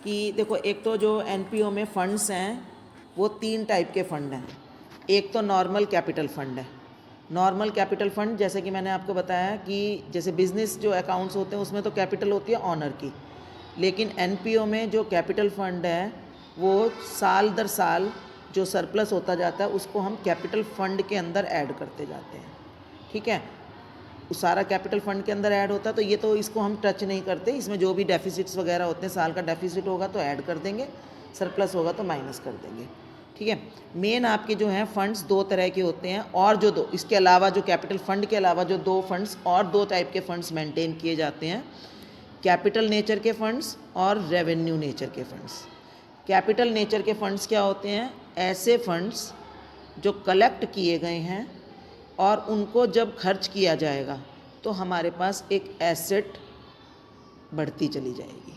कि देखो, एक तो जो एनपीओ में फंड्स हैं वो 3 टाइप के फंड हैं। एक तो नॉर्मल कैपिटल फंड है। नॉर्मल कैपिटल फंड जैसे कि मैंने आपको बताया कि जैसे बिजनेस जो अकाउंट्स होते हैं उसमें तो कैपिटल होती है ऑनर की, लेकिन एनपीओ में जो कैपिटल फंड है वो साल दर साल जो सरप्लस होता जाता है उसको हम कैपिटल फंड के अंदर ऐड करते जाते हैं। ठीक है, उस सारा कैपिटल फंड के अंदर ऐड होता है, तो ये तो इसको हम टच नहीं करते। इसमें जो भी डेफिसिट्स वगैरह होते हैं, साल का डेफिसिट होगा तो ऐड कर देंगे, सरप्लस होगा तो माइनस कर देंगे। ठीक है, मेन आपके जो हैं फंड्स 2 तरह के होते हैं, और जो दो इसके अलावा जो कैपिटल फंड के अलावा जो 2 फंड्स और 2 टाइप के फंड्स मेंटेन किए जाते हैं, कैपिटल नेचर के फंड्स और रेवेन्यू नेचर के फंड्स। कैपिटल नेचर के फंड्स क्या होते हैं? ऐसे फंड्स जो कलेक्ट किए गए हैं और उनको जब खर्च किया जाएगा तो हमारे पास एक एसेट बढ़ती चली जाएगी,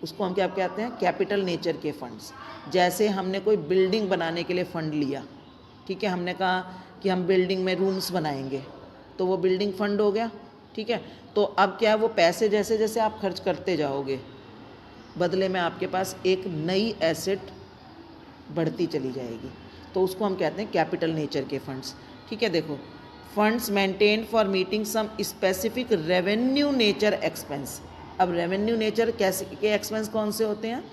उसको हम क्या कहते हैं? कैपिटल नेचर के फंड्स। जैसे हमने कोई बिल्डिंग बनाने के लिए फ़ंड लिया, ठीक है, हमने कहा कि हम बिल्डिंग में रूम्स बनाएंगे, तो वो बिल्डिंग फंड हो गया। ठीक है, तो अब क्या है, वो पैसे जैसे जैसे आप खर्च करते जाओगे बदले में आपके पास एक नई एसेट बढ़ती चली जाएगी, तो उसको हम कहते हैं कैपिटल नेचर के फंड्स। ठीक है, देखो, funds maintain for meeting some specific revenue nature expense. अब रेवेन्यू नेचर कैसे के एक्सपेंस कौन से होते हैं,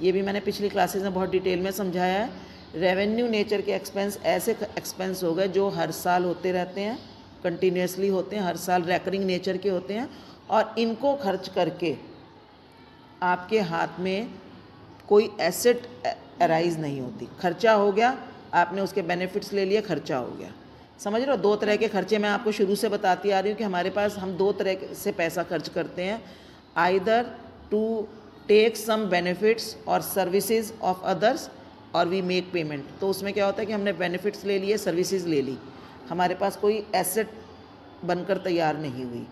ये भी मैंने पिछली क्लासेस में बहुत डिटेल में समझाया है। रेवेन्यू नेचर के एक्सपेंस ऐसे एक्सपेंस हो गए जो हर साल होते रहते हैं, कंटिन्यूसली होते हैं, हर साल रैकरिंग नेचर के होते हैं, और इनको खर्च करके आपके हाथ में कोई एसेट अराइज नहीं होती। खर्चा हो गया, आपने उसके बेनिफिट्स ले लिए, खर्चा हो गया। समझ रहे हो? 2 तरह के खर्चे मैं आपको शुरू से बताती आ रही हूँ कि हमारे पास हम 2 तरह से पैसा खर्च करते हैं, either to take some benefits और सर्विसेज ऑफ अदर्स और वी मेक पेमेंट। तो उसमें क्या होता है कि हमने बेनिफिट्स ले लिए, सर्विसेज ले ली, हमारे पास कोई एसेट बनकर तैयार नहीं हुई।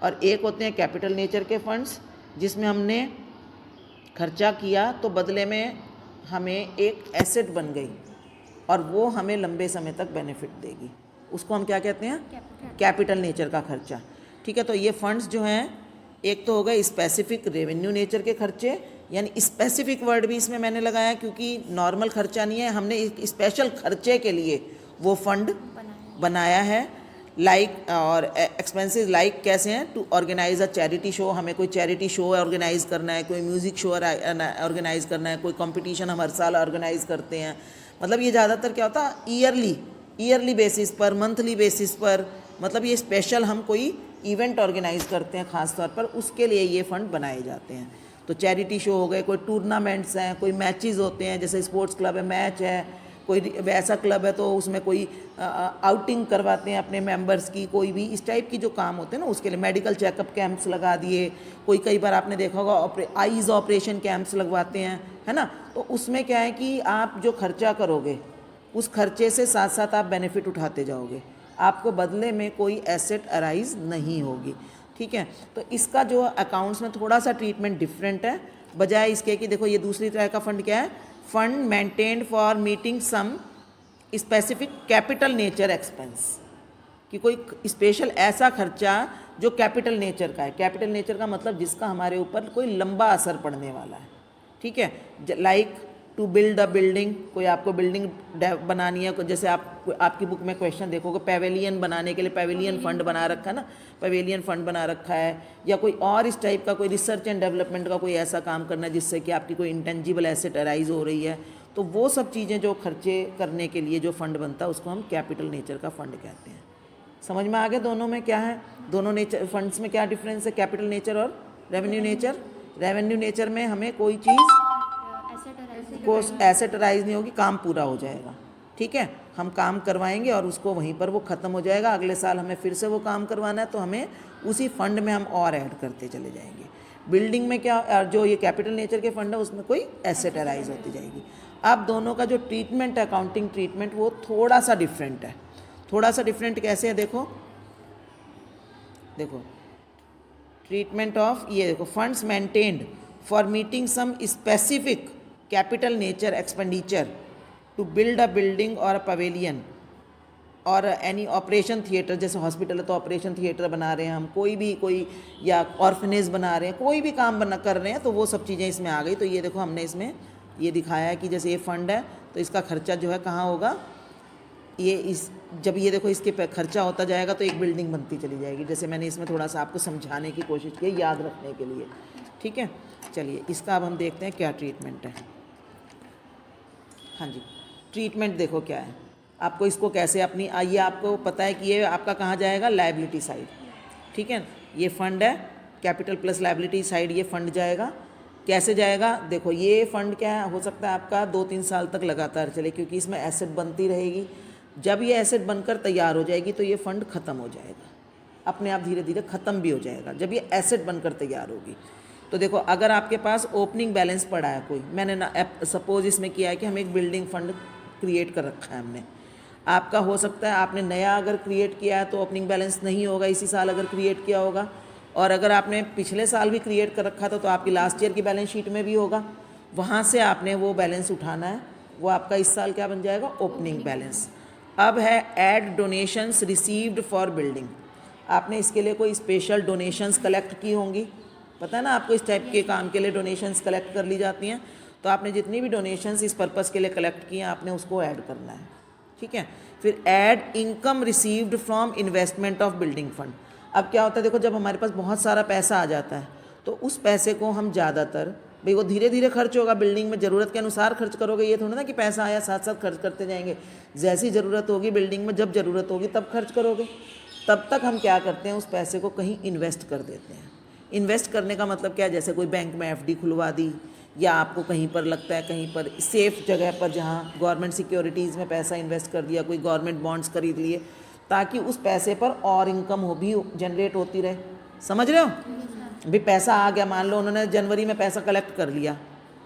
और एक होते हैं कैपिटल नेचर के फंड्स जिसमें हमने खर्चा किया तो बदले में हमें एक एसेट बन गई और वो हमें लंबे समय तक बेनिफिट देगी, उसको हम क्या कहते हैं? कैपिटल नेचर का खर्चा। ठीक है, तो ये फंड्स जो हैं, एक तो हो गए स्पेसिफिक रेवेन्यू नेचर के खर्चे, यानी स्पेसिफिक वर्ड भी इसमें मैंने लगाया क्योंकि नॉर्मल खर्चा नहीं है, हमने एक स्पेशल खर्चे के लिए वो फंड बनाया है। लाइक और एक्सपेंसेस लाइक कैसे हैं? To organize a charity show, हमें कोई चैरिटी शो ऑर्गेनाइज करना है, कोई म्यूज़िक शो ऑर्गेनाइज करना है, कोई कंपटीशन हम हर साल ऑर्गेनाइज करते हैं। मतलब ये ज़्यादातर क्या होता है, ईयरली बेसिस पर, मंथली बेसिस पर, मतलब ये स्पेशल हम कोई इवेंट ऑर्गेनाइज करते हैं ख़ास तौर पर, उसके लिए ये फ़ंड बनाए जाते हैं। तो चैरिटी शो हो गए, कोई टूर्नामेंट्स हैं, कोई मैचेस होते हैं, जैसे स्पोर्ट्स क्लब है, मैच है, कोई वैसा क्लब है तो उसमें कोई आउटिंग करवाते हैं अपने मेंबर्स की, कोई भी इस टाइप की जो काम होते हैं ना, उसके लिए मेडिकल चेकअप कैंप्स लगा दिए, कोई कई बार आपने देखा होगा आईज ऑपरेशन कैंप्स लगवाते हैं, है ना। तो उसमें क्या है कि आप जो खर्चा करोगे उस खर्चे से साथ साथ आप बेनिफिट उठाते जाओगे, आपको बदले में कोई एसेट अराइज नहीं होगी। ठीक है, तो इसका जो अकाउंट्स में थोड़ा सा ट्रीटमेंट डिफरेंट है, बजाय इसके कि देखो ये दूसरी तरह का फंड क्या है, fund maintained for meeting some specific capital nature expense, कि कोई स्पेशल ऐसा खर्चा जो कैपिटल नेचर का है। कैपिटल नेचर का मतलब जिसका हमारे ऊपर कोई लंबा असर पड़ने वाला है। ठीक है, like to build a building, कोई आपको बिल्डिंग बनानी है, जैसे आपकी बुक में क्वेश्चन देखोगे, पेवेलियन बनाने के लिए पेवेलियन फंड बना रखा है ना, पेवेलियन फंड बना रखा है, या कोई और इस टाइप का कोई रिसर्च एंड डेवलपमेंट का कोई ऐसा काम करना है जिससे कि आपकी कोई इंटेंजिबल एसेट अराइज हो रही है, तो वो सब चीज़ें जो खर्चे करने के लिए जो फंड बनता है उसको हम कैपिटल नेचर का फंड कहते हैं। समझ में आ गया दोनों में क्या है, दोनों नेचर फंड्स में क्या डिफरेंस है, कैपिटल नेचर और रेवेन्यू नेचर। रेवेन्यू नेचर में हमें कोई चीज़ को एसेट अराइज नहीं होगी, काम पूरा हो जाएगा। ठीक है, हम काम करवाएंगे और उसको वहीं पर वो ख़त्म हो जाएगा, अगले साल हमें फिर से वो काम करवाना है तो हमें उसी फंड में हम और ऐड करते चले जाएंगे। बिल्डिंग में क्या, जो ये कैपिटल नेचर के फंड है उसमें कोई एसेट अराइज होती जाएगी। अब दोनों का जो ट्रीटमेंट है, अकाउंटिंग ट्रीटमेंट, वो थोड़ा सा डिफरेंट है। थोड़ा सा डिफरेंट कैसे है, देखो ट्रीटमेंट ऑफ, ये देखो, funds maintained for meeting some specific capital nature expenditure to build a building or a pavilion or any operation theatre, जैसे हॉस्पिटल है तो ऑपरेशन थिएटर बना रहे हैं हम, कोई या ऑर्फनेज बना रहे हैं, कोई भी काम बना कर रहे हैं, तो वो सब चीज़ें इसमें आ गई। तो ये देखो हमने इसमें ये दिखाया है कि जैसे ये फंड है तो इसका खर्चा जो है कहाँ होगा, ये इस जब ये देखो इसके पे खर्चा होता जाएगा तो एक बिल्डिंग बनती चली जाएगी। जैसे मैंने इसमें थोड़ा सा आपको समझाने की कोशिश की, याद रखने के लिए, ठीक है। चलिए इसका अब हम देखते हैं क्या ट्रीटमेंट है। हाँ जी, ट्रीटमेंट देखो क्या है, आपको इसको कैसे अपनी आइए, आपको पता है कि ये आपका कहाँ जाएगा, लायबिलिटी साइड, ठीक है। ये फंड है, कैपिटल प्लस लायबिलिटी साइड ये फंड जाएगा। कैसे जाएगा, देखो ये फंड क्या हो सकता है आपका 2-3 साल तक लगातार चले, क्योंकि इसमें एसेट बनती रहेगी। जब ये एसेट बनकर तैयार हो जाएगी तो ये फंड ख़त्म हो जाएगा, अपने आप धीरे धीरे ख़त्म भी हो जाएगा जब ये एसेट बनकर तैयार होगी। तो देखो अगर आपके पास ओपनिंग बैलेंस पड़ा है कोई, मैंने ना सपोज इसमें किया है कि हम एक बिल्डिंग फंड क्रिएट कर रखा है हमने, आपका हो सकता है आपने नया अगर क्रिएट किया है तो ओपनिंग बैलेंस नहीं होगा, इसी साल अगर क्रिएट किया होगा, और अगर आपने पिछले साल भी क्रिएट कर रखा था तो आपकी लास्ट ईयर की बैलेंस शीट में भी होगा, वहाँ से आपने वो बैलेंस उठाना है, वो आपका इस साल क्या बन जाएगा, ओपनिंग बैलेंस। अब है add donations received for building, आपने इसके लिए कोई स्पेशल डोनेशंस कलेक्ट की होंगी, पता है ना आपको इस टाइप के काम के लिए डोनेशंस कलेक्ट कर ली जाती हैं, तो आपने जितनी भी डोनेशंस इस पर्पज़ के लिए कलेक्ट की हैं आपने उसको ऐड करना है, ठीक है। फिर add income received from investment of building fund. अब क्या होता है, देखो जब हमारे पास बहुत सारा पैसा आ जाता है तो उस पैसे को हम ज़्यादातर, भाई वो धीरे धीरे खर्च होगा, बिल्डिंग में ज़रूरत के अनुसार खर्च करोगे, ये थोड़ा ना कि पैसा आया साथ साथ खर्च करते जाएंगे, जैसी ज़रूरत होगी बिल्डिंग में, जब ज़रूरत होगी तब खर्च करोगे। तब तक हम क्या करते हैं, उस पैसे को कहीं इन्वेस्ट कर देते हैं। इन्वेस्ट करने का मतलब क्या है, जैसे कोई बैंक में एफडी खुलवा दी, या आपको कहीं पर लगता है कहीं पर सेफ जगह पर जहाँ गवर्नमेंट सिक्योरिटीज़ में पैसा इन्वेस्ट कर दिया, कोई गवर्नमेंट बॉन्ड्स खरीद लिए, ताकि उस पैसे पर और इनकम हो भी जनरेट होती रहे। समझ रहे हो, भी पैसा आ गया, मान लो उन्होंने जनवरी में पैसा कलेक्ट कर लिया,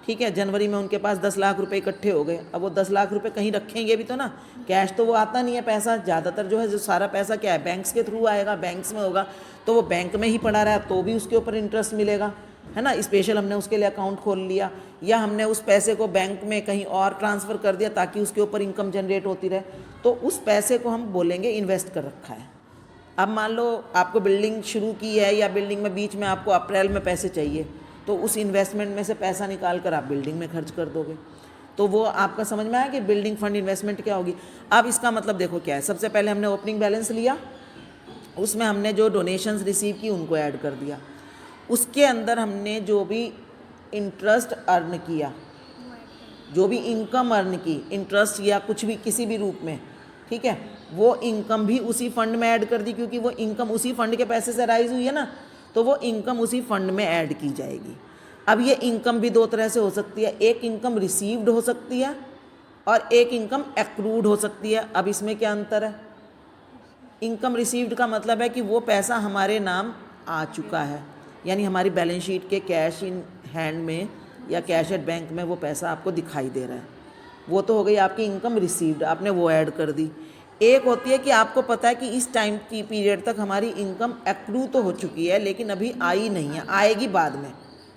ठीक है, जनवरी में उनके पास 10 लाख रुपए इकट्ठे हो गए, अब वो 10 लाख रुपए कहीं रखेंगे भी तो ना, कैश तो वो आता नहीं है, पैसा ज़्यादातर जो है, जो सारा पैसा क्या है, बैंक्स के थ्रू आएगा, बैंक्स में होगा, तो वो बैंक में ही पड़ा रहा तो भी उसके ऊपर इंटरेस्ट मिलेगा, है ना। स्पेशल हमने उसके लिए अकाउंट खोल लिया, या हमने उस पैसे को बैंक में कहीं और ट्रांसफ़र कर दिया ताकि उसके ऊपर इनकम जनरेट होती रहे, तो उस पैसे को हम बोलेंगे इन्वेस्ट कर रखा है। अब मान लो आपको बिल्डिंग शुरू की है, या बिल्डिंग में बीच में आपको अप्रैल में पैसे चाहिए, तो उस इन्वेस्टमेंट में से पैसा निकाल कर आप बिल्डिंग में खर्च कर दोगे, तो वो आपका समझ में आया कि बिल्डिंग फंड इन्वेस्टमेंट क्या होगी। अब इसका मतलब देखो क्या है, सबसे पहले हमने ओपनिंग बैलेंस लिया, उसमें हमने जो डोनेशंस रिसीव की उनको ऐड कर दिया, उसके अंदर हमने जो भी इंटरेस्ट अर्न किया, जो भी इनकम अर्न की, इंटरेस्ट या कुछ भी किसी भी रूप में, ठीक है, वो इनकम भी उसी फंड में ऐड कर दी, क्योंकि वो इनकम उसी फंड के पैसे से राइज हुई है ना, तो वो इनकम उसी फंड में ऐड की जाएगी। अब ये इनकम भी दो तरह से हो सकती है, एक इनकम रिसीव्ड हो सकती है और एक इनकम एक्रूड हो सकती है। अब इसमें क्या अंतर है, इनकम रिसीव्ड का मतलब है कि वो पैसा हमारे नाम आ चुका है, यानी हमारी बैलेंस शीट के कैश इन हैंड में या कैश एट बैंक में वो पैसा आपको दिखाई दे रहा है, वो तो हो गई आपकी इनकम रिसीव्ड, आपने वो ऐड कर दी। एक होती है कि आपको पता है कि इस टाइम की पीरियड तक हमारी इनकम एक्रू तो हो चुकी है लेकिन अभी आई नहीं है, आएगी बाद में,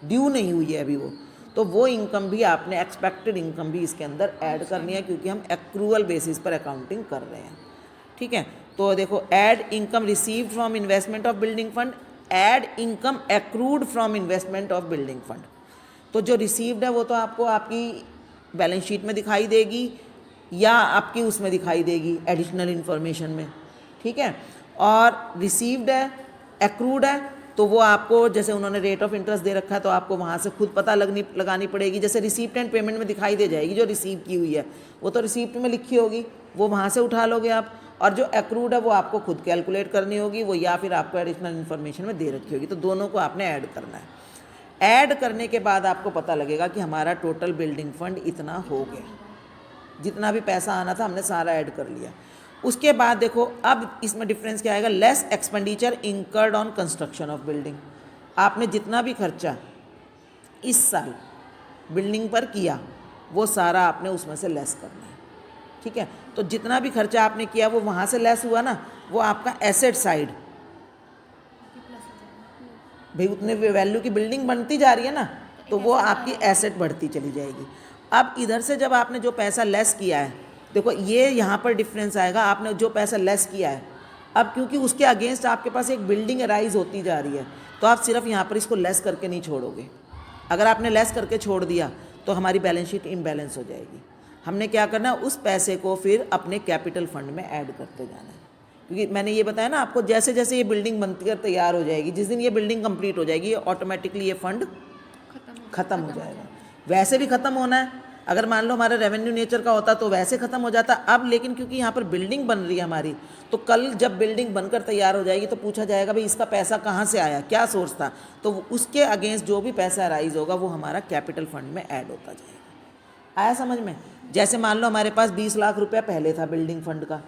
ड्यू नहीं हुई है अभी वो, तो वो इनकम भी आपने, एक्सपेक्टेड इनकम भी इसके अंदर ऐड करनी है, क्योंकि हम एक्रूअल बेसिस पर अकाउंटिंग कर रहे हैं, ठीक है। तो देखो, add income received from investment of building fund, add income accrued from investment of building fund. तो जो रिसीव्ड है वो तो आपको आपकी बैलेंस शीट में दिखाई देगी या आपकी उसमें दिखाई देगी एडिशनल इन्फॉर्मेशन में, ठीक है। और रिसीव्ड है, एक्रूड है, तो वो आपको, जैसे उन्होंने रेट ऑफ इंटरेस्ट दे रखा है तो आपको वहाँ से खुद पता लगानी पड़ेगी, जैसे रिसीप्ट एंड पेमेंट में दिखाई दे जाएगी, जो रिसीव की हुई है वो तो रिसीप्ट में लिखी होगी, वो वहाँ से उठा लोगे आप, और जो एक्रूड है वो आपको खुद कैलकुलेट करनी होगी, वो या फिर आपको एडिशनल इन्फॉर्मेशन में दे रखी होगी, तो दोनों को आपने ऐड करना है। ऐड करने के बाद आपको पता लगेगा कि हमारा टोटल बिल्डिंग फंड इतना हो गया, जितना भी पैसा आना था हमने सारा ऐड कर लिया। उसके बाद देखो, अब इसमें डिफरेंस क्या आएगा, less expenditure incurred on construction of building. आपने जितना भी खर्चा इस साल बिल्डिंग पर किया वो सारा आपने उसमें से लेस करना है, ठीक है। तो जितना भी खर्चा आपने किया वो वहाँ से लेस हुआ ना, वो आपका एसेट साइड, भाई उतने वैल्यू की बिल्डिंग बनती जा रही है ना, तो वो आपकी एसेट बढ़ती चली जाएगी। अब इधर से जब आपने जो पैसा लेस किया है देखो ये यहाँ पर डिफरेंस आएगा, आपने जो पैसा लेस किया है, अब क्योंकि उसके अगेंस्ट आपके पास एक बिल्डिंग राइज होती जा रही है, तो आप सिर्फ यहाँ पर इसको लेस करके नहीं छोड़ोगे। अगर आपने लेस करके छोड़ दिया तो हमारी बैलेंस शीट इम्बैलेंस हो जाएगी। हमने क्या करना है, उस पैसे को फिर अपने कैपिटल फंड में ऐड करते जाना है। क्योंकि मैंने ये बताया ना आपको, जैसे जैसे ये बिल्डिंग बनती कर तैयार हो जाएगी, जिस दिन ये बिल्डिंग कंप्लीट हो जाएगी, ऑटोमेटिकली ये फंड ख़त्म हो जाएगा। वैसे भी ख़त्म होना है, अगर मान लो हमारा रेवेन्यू नेचर का होता तो वैसे ख़त्म हो जाता। अब लेकिन क्योंकि यहाँ पर बिल्डिंग बन रही है हमारी, तो कल जब बिल्डिंग बनकर तैयार हो जाएगी तो पूछा जाएगा भाई इसका पैसा कहाँ से आया, क्या सोर्स था, तो उसके अगेंस्ट जो भी पैसा राइज होगा वो हमारा कैपिटल फंड में ऐड होता जाएगा। आया समझ में? जैसे मान लो हमारे पास 20 लाख रुपया पहले था बिल्डिंग फंड का,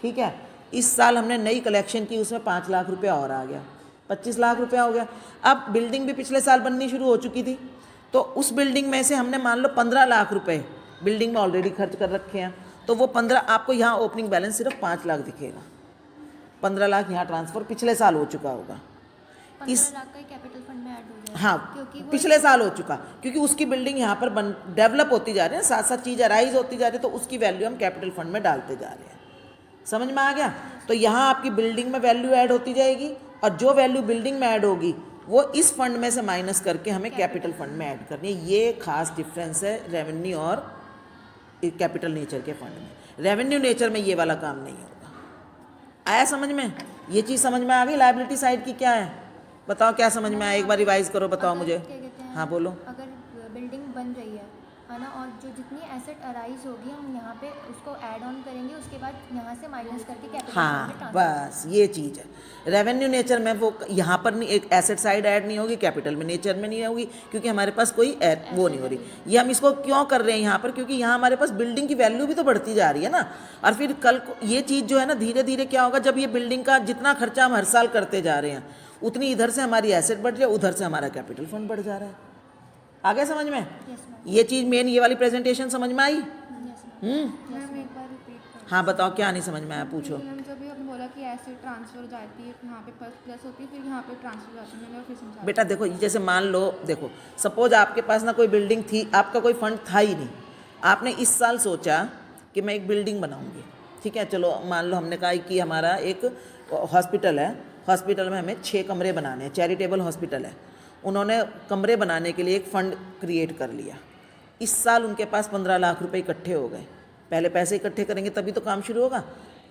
ठीक है, इस साल हमने नई कलेक्शन की, उसमें 5 लाख रुपया और आ गया, 25 लाख रुपया हो गया। अब बिल्डिंग भी पिछले साल बननी शुरू हो चुकी थी, तो उस बिल्डिंग में से हमने मान लो 15 लाख रुपए बिल्डिंग में ऑलरेडी खर्च कर रखे हैं, तो वो 15, आपको यहाँ ओपनिंग बैलेंस सिर्फ 5 लाख दिखेगा। 15 लाख यहाँ ट्रांसफ़र पिछले साल हो चुका होगा, 15 लाख का कैपिटल फंड में ऐड हो जाएगा। हाँ, क्योंकि पिछले साल हो चुका, क्योंकि उसकी बिल्डिंग यहाँ पर डेवलप होती जा रही है, साथ साथ चीज़ राइज होती जा रही है, तो उसकी वैल्यू हम कैपिटल फंड में डालते जा रहे हैं। समझ में आ गया? तो यहाँ आपकी बिल्डिंग में वैल्यू ऐड होती जाएगी, और जो वैल्यू बिल्डिंग में ऐड होगी वो इस फंड में से माइनस करके हमें कैपिटल फंड में ऐड करनी है। ये खास डिफरेंस है रेवेन्यू और कैपिटल नेचर के फंड में। रेवेन्यू नेचर में ये वाला काम नहीं होगा। आया समझ में? ये चीज़ समझ में आ गई? लायबिलिटी साइड की क्या है, बताओ क्या समझ में आया, एक बार रिवाइज करो, बताओ मुझे। हाँ बोलो। अगर बिल्डिंग बन रही है ना, और जो जितनी एसेट अराइज होगी हम यहाँ पे उसको ऐड ऑन करेंगे, उसके बाद यहाँ से माइनस करके कैपिटल हाँ, बस ये चीज़ है। रेवेन्यू नेचर में वो यहाँ पर नहीं, एक एसेट साइड ऐड नहीं होगी, कैपिटल में नेचर में नहीं होगी, क्योंकि हमारे पास कोई वो नहीं हो रही। ये हम इसको क्यों कर रहे हैं यहाँ पर, क्योंकि यहाँ हमारे पास बिल्डिंग की वैल्यू भी तो बढ़ती जा रही है ना। और फिर कल को ये चीज़ जो है ना, धीरे धीरे क्या होगा, जब ये बिल्डिंग का जितना खर्चा हम हर साल करते जा रहे हैं, उतनी इधर से हमारी एसेट बढ़ रही है, उधर से हमारा कैपिटल फंड बढ़ जा रहा है। आगे समझ में? ये चीज़ मेन, ये वाली प्रेजेंटेशन समझ में आई? हाँ बताओ, क्या नहीं समझ में आया, पूछो। मैम जब भी आपने बोला कि ऐसे ट्रांसफर हो जाती है, यहाँ पे प्लस होती है, फिर यहाँ पे ट्रांसफर हो जाती है, मैंने फिर समझा। बेटा देखो, जैसे मान लो, देखो सपोज आपके पास ना कोई बिल्डिंग थी, आपका कोई फंड था ही नहीं, आपने इस साल सोचा कि मैं एक बिल्डिंग बनाऊंगी, ठीक है, चलो मान लो हमने कहा कि हमारा एक हॉस्पिटल है, हॉस्पिटल में हमें 6 कमरे बनाने हैं, चैरिटेबल हॉस्पिटल है, उन्होंने कमरे बनाने के लिए एक फ़ंड क्रिएट कर लिया। इस साल उनके पास 15 लाख रुपए इकट्ठे हो गए। पहले पैसे इकट्ठे करेंगे तभी तो काम शुरू होगा।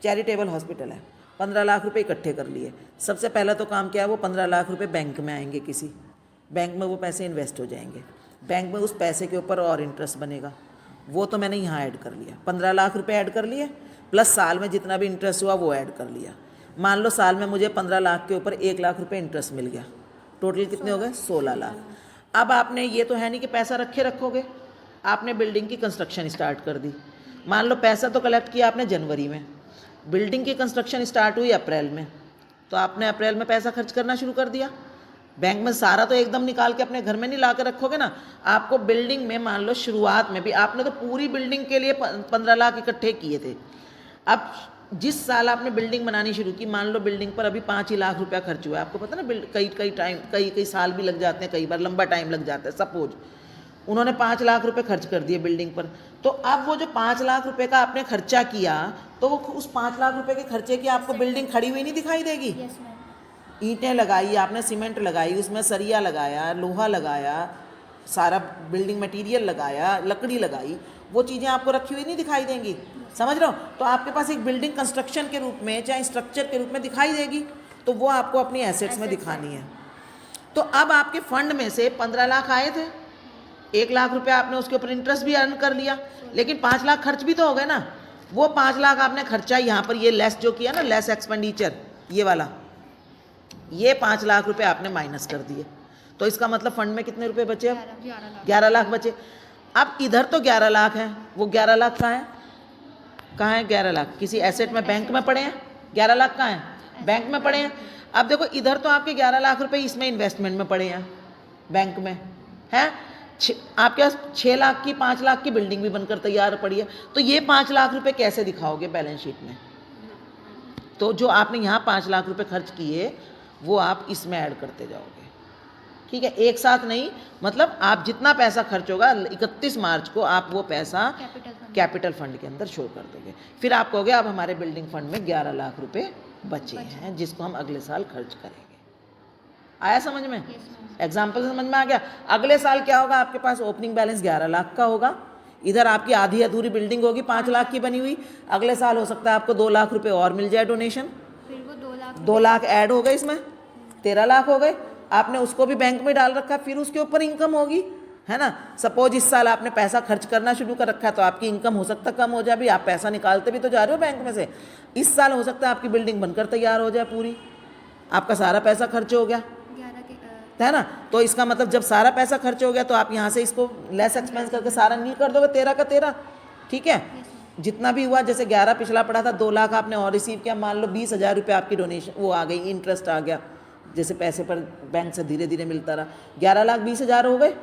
चैरिटेबल हॉस्पिटल है, 15 लाख रुपए इकट्ठे कर लिए। सबसे पहला तो काम क्या है, वो 15 लाख रुपए बैंक में आएंगे, किसी बैंक में वो पैसे इन्वेस्ट हो जाएंगे, बैंक में उस पैसे के ऊपर और इंटरेस्ट बनेगा, वो तो मैंने यहाँ ऐड कर लिया। 15 लाख रुपए ऐड कर लिए, प्लस साल में जितना भी इंटरेस्ट हुआ वो ऐड कर लिया। मान लो साल में मुझे 15 लाख के ऊपर 1 लाख रुपए इंटरेस्ट मिल गया, टोटल कितने हो गए? 16 लाख। अब आपने ये तो है नहीं कि पैसा रखोगे, आपने बिल्डिंग की कंस्ट्रक्शन स्टार्ट कर दी। मान लो पैसा तो कलेक्ट किया आपने जनवरी में, बिल्डिंग की कंस्ट्रक्शन स्टार्ट हुई अप्रैल में, तो आपने अप्रैल में पैसा खर्च करना शुरू कर दिया। बैंक में सारा तो एकदम निकाल के अपने घर में नहीं ला के रखोगे ना, आपको बिल्डिंग में मान लो शुरुआत में भी आपने तो पूरी बिल्डिंग के लिए 15 लाख इकट्ठे किए थे। अब जिस साल आपने बिल्डिंग बनानी शुरू की, मान लो बिल्डिंग पर अभी 5 ही लाख रुपया खर्च हुआ है, आपको पता ना कई साल भी लग जाते हैं, कई बार लंबा टाइम लग जाता है। सपोज उन्होंने 5 लाख रुपए खर्च कर दिए बिल्डिंग पर, तो अब वो जो 5 लाख रुपए का आपने खर्चा किया, तो वो उस 5 लाख रुपए के खर्चे की आपको बिल्डिंग खड़ी हुई नहीं दिखाई देगी। ईंटें लगाई आपने, सीमेंट लगाई, उसमें सरिया लगाया, लोहा लगाया, सारा बिल्डिंग मटेरियल लगाया, लकड़ी लगाई, वो चीज़ें आपको रखी हुई नहीं दिखाई देंगी। समझ रहे हो? तो आपके पास एक बिल्डिंग कंस्ट्रक्शन के रूप में, चाहे स्ट्रक्चर के रूप में दिखाई देगी, तो वो आपको अपनी एसेट्स में दिखानी है। तो अब आपके फंड में से 15 लाख आए थे, 1 लाख रुपया आपने उसके ऊपर इंटरेस्ट भी अर्न कर लिया, लेकिन 5 लाख खर्च भी तो हो गए ना। वो 5 लाख आपने खर्चा यहाँ पर ये लेस जो किया ना, लेस एक्सपेंडिचर, ये वाला, ये 5 लाख रुपए आपने माइनस कर दिए। तो इसका मतलब फंड में कितने रुपए बचे? अब 11 लाख बचे। अब इधर तो 11 लाख है, वो 11 लाख कहाँ है? कहाँ है 11 लाख? किसी एसेट में, बैंक में पड़े हैं। 11 लाख कहाँ है? बैंक में पड़े हैं। अब देखो इधर तो आपके 11 लाख रुपए इसमें इन्वेस्टमेंट में पड़े हैं, बैंक में है। आपके पास 6 लाख की, 5 लाख की बिल्डिंग भी बनकर तैयार पड़ी है, तो ये 5 लाख रुपए कैसे दिखाओगे बैलेंस शीट में? तो जो आपने यहाँ 5 लाख रुपए खर्च किए, वो आप इसमें ऐड करते जाओगे। ठीक है, एक साथ नहीं, मतलब आप जितना पैसा खर्च होगा 31 मार्च को आप वो पैसा कैपिटल फंड के अंदर शो कर दोगे। फिर आप कहोगे अब हमारे बिल्डिंग फंड में 11 लाख रुपए बचे हैं जिसको हम अगले साल खर्च करेंगे। आया समझ में? एग्जाम्पल से समझ में आ गया? अगले साल क्या होगा, आपके पास ओपनिंग बैलेंस 11 लाख का होगा, इधर आपकी आधी अधूरी बिल्डिंग होगी 5 लाख की बनी हुई, अगले साल हो सकता है आपको 2 लाख रुपए और मिल जाए डोनेशन, फिर वो 2 लाख ऐड हो गए, इसमें 13 लाख हो गए, आपने उसको भी बैंक में डाल रखा, फिर उसके ऊपर इनकम होगी, है ना। सपोज इस साल आपने पैसा खर्च करना शुरू कर रखा है तो आपकी इनकम हो सकता है कम हो जाए, भी आप पैसा निकालते भी तो जा रहे हो बैंक में से, इस साल हो सकता है आपकी बिल्डिंग बनकर तैयार हो जाए पूरी, आपका सारा पैसा खर्च हो गया, 11 के है ना। तो इसका मतलब जब सारा पैसा खर्च हो गया तो आप यहाँ से इसको लेस एक्सपेंस करके सारा नील कर दोगे 13 का 13, ठीक है। जितना भी हुआ, जैसे 11 पिछला पड़ा था, 2 लाख आपने और रिसीव किया, मान लो 20,000 रुपये आपकी डोनेशन वो आ गई, इंटरेस्ट आ गया, जैसे पैसे पर बैंक से धीरे धीरे मिलता रहा, 11,20,000 हो गए।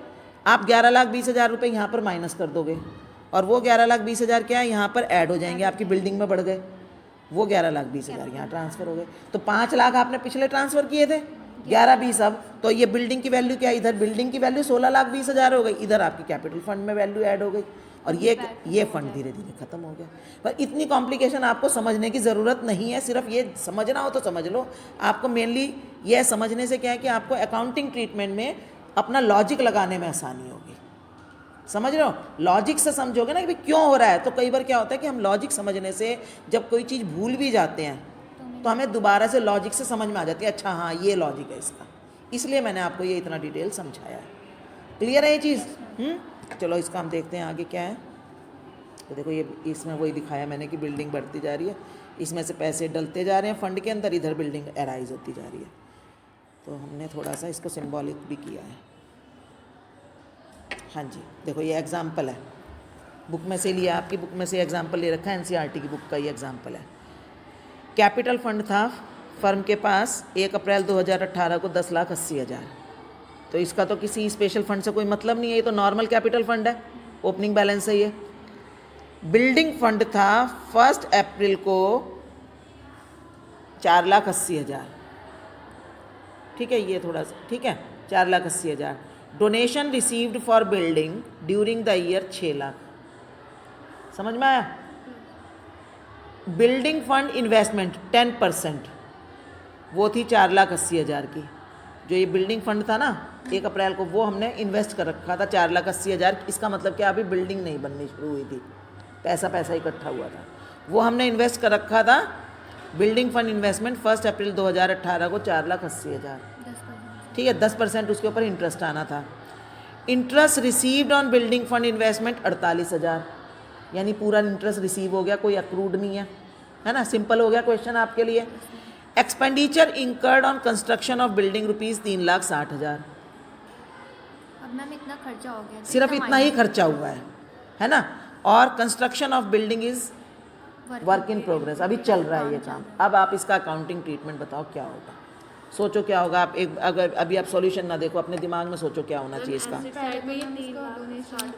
आप 11,20,000 रुपये यहाँ पर माइनस कर दोगे और वो 11,20,000 क्या है यहाँ पर ऐड हो जाएंगे, आपकी बिल्डिंग में बढ़ गए, वो 11,20,000 यहाँ ट्रांसफ़र हो गए। तो 5 लाख आपने पिछले ट्रांसफ़र किए थे, 11,20 अब, तो ये बिल्डिंग की वैल्यू क्या है, इधर बिल्डिंग की वैल्यू 16,20,000 हो गई, इधर आपकी कैपिटल फंड में वैल्यू ऐड हो गई और ये फंड धीरे धीरे खत्म हो गया। पर इतनी कॉम्प्लिकेशन आपको समझने की ज़रूरत नहीं है, सिर्फ ये समझना हो तो समझ लो। आपको मेनली ये समझने से क्या है कि आपको अकाउंटिंग ट्रीटमेंट में अपना लॉजिक लगाने में आसानी होगी, समझ रहे हो। लॉजिक से समझोगे ना कि भाई क्यों हो रहा है, तो कई बार क्या होता है कि हम लॉजिक समझने से जब कोई चीज़ भूल भी जाते हैं तो हमें दोबारा से लॉजिक से समझ में आ जाती है, अच्छा हाँ ये लॉजिक है इसका, इसलिए मैंने आपको ये इतना डिटेल समझाया है। क्लियर है ये चीज़? चलो इसका हम देखते हैं आगे क्या है। तो देखो ये इसमें वही दिखाया मैंने कि बिल्डिंग बढ़ती जा रही है, इसमें से पैसे डलते जा रहे हैं फंड के अंदर, इधर बिल्डिंग एराइज होती जा रही है। तो हमने थोड़ा सा इसको सिंबॉलिक भी किया है। हाँ जी, देखो ये एग्जाम्पल है, बुक में से लिया, आपकी बुक में से एग्जाम्पल ले रखा है, एनसीईआरटी की बुक का ये एग्जाम्पल है। कैपिटल फंड था फर्म के पास 1 अप्रैल 2018 को 10,80,000, तो इसका तो किसी स्पेशल फंड से कोई मतलब नहीं है, ये तो नॉर्मल कैपिटल फंड है, ओपनिंग बैलेंस है ये। बिल्डिंग फंड था 1 अप्रैल को 4,80,000, ठीक है, ये थोड़ा सा ठीक है, 4,80,000। Donation received for building during the year 6 lakh, समझ में आया। बिल्डिंग फंड इन्वेस्टमेंट 10% वो थी 4,80,000 की, जो ये बिल्डिंग फंड था ना 1 अप्रैल को, वो हमने इन्वेस्ट कर रखा था 4,80,000। इसका मतलब क्या, अभी बिल्डिंग नहीं बननी शुरू हुई थी, पैसा इकट्ठा हुआ था, वो हमने इन्वेस्ट कर रखा था। बिल्डिंग फंड इन्वेस्टमेंट 1 अप्रैल 2018 को 4,80,000, ठीक है, 10% उसके ऊपर इंटरेस्ट आना था। Interest received on building fund investment 48,000, यानी पूरा इंटरेस्ट रिसीव हो गया, कोई अक्रूड नहीं है ना, सिंपल हो गया क्वेश्चन आपके लिए। Expenditure incurred on construction of building rupees 3,60,000, अब मैम इतना खर्चा हो गया, सिर्फ इतना ही खर्चा हुआ है ना। और construction of building is work in progress, अभी चल रहा है ये काम। अब आप इसका अकाउंटिंग ट्रीटमेंट बताओ क्या होगा, सोचो क्या होगा। आप एक अगर अभी आप सॉल्यूशन ना देखो, अपने दिमाग में सोचो क्या होना चाहिए इसका।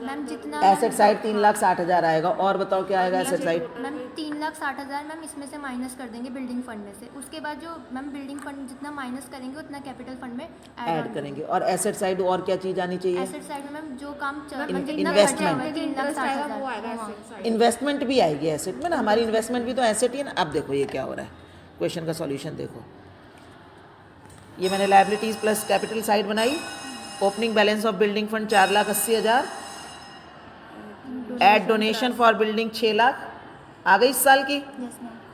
मैम जितना एसेट साइड 3,60,000 आएगा, और बताओ क्या आएगा एसेट साइड। मैम 3,60,000 मैम इसमें से माइनस कर देंगे बिल्डिंग फंड में से, उसके बाद जो मैम बिल्डिंग फंड जितना माइनस करेंगे उतना कैपिटल फंड में ऐड करेंगे। और एसेट साइड और क्या चीज़ आनी चाहिए, एसेट साइड में मैम जो काम इन्वेस्टमेंट, 3,60,000 इन्वेस्टमेंट भी आएगी एसेट में ना, हमारी इन्वेस्टमेंट भी तो एसेट ही है ना। अब देखो ये क्या हो रहा है, क्वेश्चन का सॉल्यूशन देखो। ये मैंने लायबिलिटीज़ प्लस कैपिटल साइड बनाई, opening balance of building fund 4,80,000, add donation for building 6 lakh आ गई इस साल की,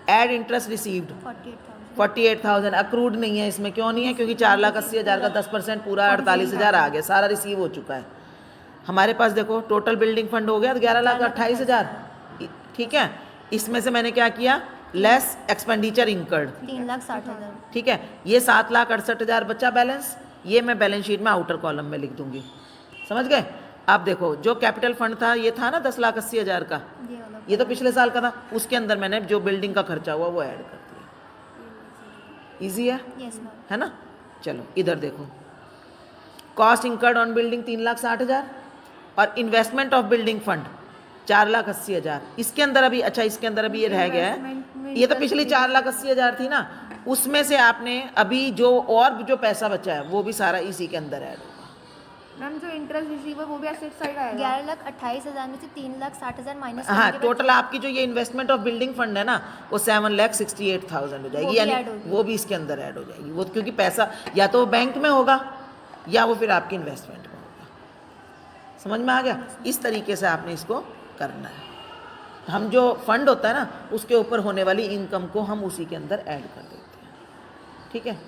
ऐड इंटरेस्ट रिसीव्ड 48,000, अक्रूड नहीं है इसमें, क्यों नहीं है, क्योंकि 4,80,000 का 10% पूरा 48,000 आ गया, सारा रिसीव हो चुका है हमारे पास। देखो टोटल बिल्डिंग फंड हो गया 11,28,000, ठीक है। इसमें से मैंने क्या किया, लेस एक्सपेंडिचर इंकर्ड 3,60,000, ठीक है, ये 7,68,000 बचा बैलेंस, ये मैं बैलेंस शीट में आउटर कॉलम में लिख दूंगी, समझ गए। अब देखो जो कैपिटल फंड था ये था ना 10,80,000 का, ये तो पिछले साल का था, उसके अंदर मैंने जो बिल्डिंग का खर्चा हुआ वो ऐड कर दिया। इजी है ना। चलो इधर देखो, कॉस्ट इंकर्ड ऑन बिल्डिंग 3,60,000 और इन्वेस्टमेंट ऑफ बिल्डिंग फंड 4,80,000। इसके अंदर अभी अच्छा इसके अंदर अभी ये रह गया है, ये तो पिछली 4,80,000 थी ना, उसमें से आपने अभी जो और जो पैसा बचा है वो भी सारा इसी के अंदर ऐड होगा। मैम जो इंटरेस्ट रिसीव है वो भी एसेट साइड आएगा। 11,28,000 में से 3,60,000 माइनस हाँ, टोटल आपकी जो ये इन्वेस्टमेंट ऑफ बिल्डिंग फंड है ना वो 7,68,000 हो जाएगी, भी यानी add होगी। वो भी इसके अंदर ऐड हो जाएगी। वो क्योंकि पैसा या तो बैंक में होगा या वो फिर आपकी इन्वेस्टमेंट में होगा। समझ में आ गया? इस तरीके से आपने इसको करना है। हम जो फंड होता है ना उसके ऊपर होने वाली इनकम को हम उसी के अंदर ऐड कर देते हैं। ठीक है,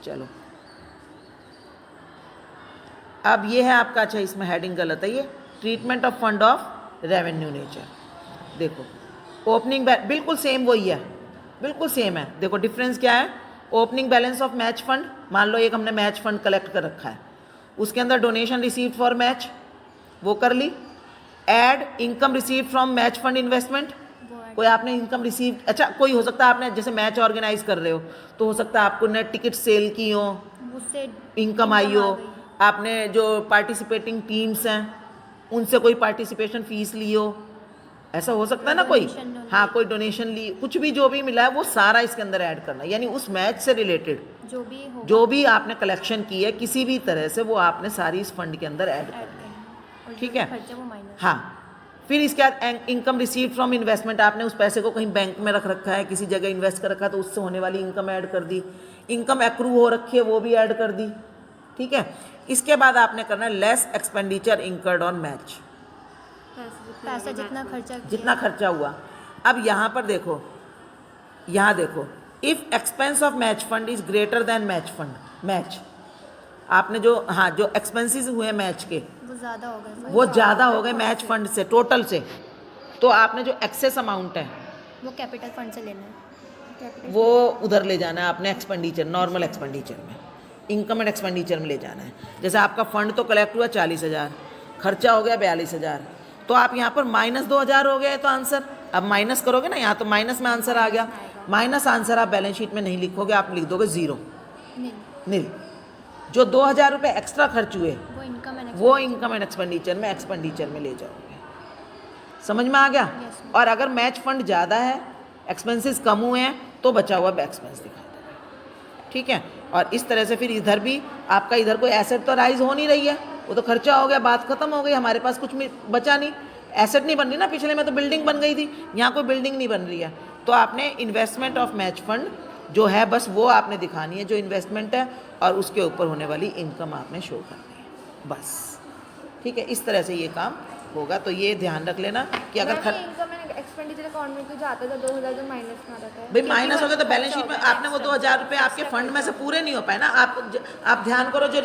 चलो अब ये है आपका, अच्छा इसमें हेडिंग गलत है, ये treatment of fund of revenue nature. देखो ओपनिंग बिल्कुल सेम वही है, बिल्कुल सेम है। देखो डिफरेंस क्या है, opening balance of match fund, मान लो एक हमने मैच फंड कलेक्ट कर रखा है, उसके अंदर डोनेशन रिसीव्ड फॉर मैच वो कर ली। Add income received from match fund investment, कोई आपने इनकम रिसीव, अच्छा कोई हो सकता है आपने जैसे मैच ऑर्गेनाइज कर रहे हो तो हो सकता है आपको नेट टिकट सेल की हो, उससे इनकम आई हो, आपने जो पार्टिसिपेटिंग टीम्स हैं उनसे कोई पार्टिसिपेशन फीस ली हो, ऐसा हो सकता है ना कोई, हाँ कोई डोनेशन ली, कुछ भी जो भी मिला है वो सारा इसके अंदर ऐड करना है। यानी उस मैच से रिलेटेड जो भी आपने कलेक्शन की है किसी भी तरह से वो आपने सारी इस फंड के अंदर ऐड करनी है। ठीक है, हाँ। फिर इसके बाद इनकम रिसीव फ्रॉम इन्वेस्टमेंट, आपने उस पैसे को कहीं बैंक में रख रखा है, किसी जगह इन्वेस्ट कर रखा है तो उससे होने वाली इनकम ऐड कर दी। इनकम एक्रू हो रखी है वो भी ऐड कर दी। ठीक है, इसके बाद आपने करना है less expenditure incurred on match, पैसा जितना खर्चा हुआ। अब यहाँ पर देखो, यहाँ देखो, if expense of match fund is greater than match fund, match आपने जो, हाँ जो एक्सपेंसेस हुए मैच के वो ज़्यादा हो गए मैच फंड से टोटल से, तो आपने जो एक्सेस अमाउंट है वो कैपिटल फंड से लेना है, वो उधर ले जाना है आपने एक्सपेंडिचर, नॉर्मल एक्सपेंडिचर में, इनकम एंड एक्सपेंडिचर में ले जाना है। जैसे आपका फंड तो कलेक्ट हुआ 40,000, खर्चा हो गया 42,000, तो आप यहाँ पर -2,000 हो गया तो आंसर, अब माइनस करोगे ना, यहाँ तो माइनस में आंसर आ गया, माइनस आंसर आप बैलेंस शीट में नहीं लिखोगे, आप लिख दोगे 0 नील। जो 2,000 रुपये एक्स्ट्रा खर्च हुए वो इनकम एंड एक्सपेंडिचर में ले जाओगे। समझ में आ गया? और अगर मैच फंड ज़्यादा है, एक्सपेंसेस कम हुए हैं तो बचा हुआ एक्सपेंस दिखा देना। ठीक है, और इस तरह से फिर इधर भी आपका, इधर कोई एसेट तो राइज हो नहीं रही है, वो तो खर्चा हो गया, बात खत्म हो गई, हमारे पास कुछ बचा नहीं, एसेट नहीं बन रही ना, पिछले में तो बिल्डिंग बन गई थी, यहाँ कोई बिल्डिंग नहीं बन रही है, तो आपने इन्वेस्टमेंट ऑफ मैच फंड जो है बस वो आपने दिखानी है, जो इन्वेस्टमेंट है, और उसके ऊपर होने वाली इनकम आपने शो करनी है बस। ठीक है, इस तरह से ये काम होगा। तो ये ध्यान रख लेना कि अगर इनकम एंड एक्सपेंडिचर अकाउंट में कुछ आता है तो 2,000 जो माइनस में आ जाता है, भाई माइनस हो गया तो बैलेंस शीट में आपने वो 2,000 रुपये आपके फंड में से पूरे नहीं हो पाए ना, आप ध्यान करो जो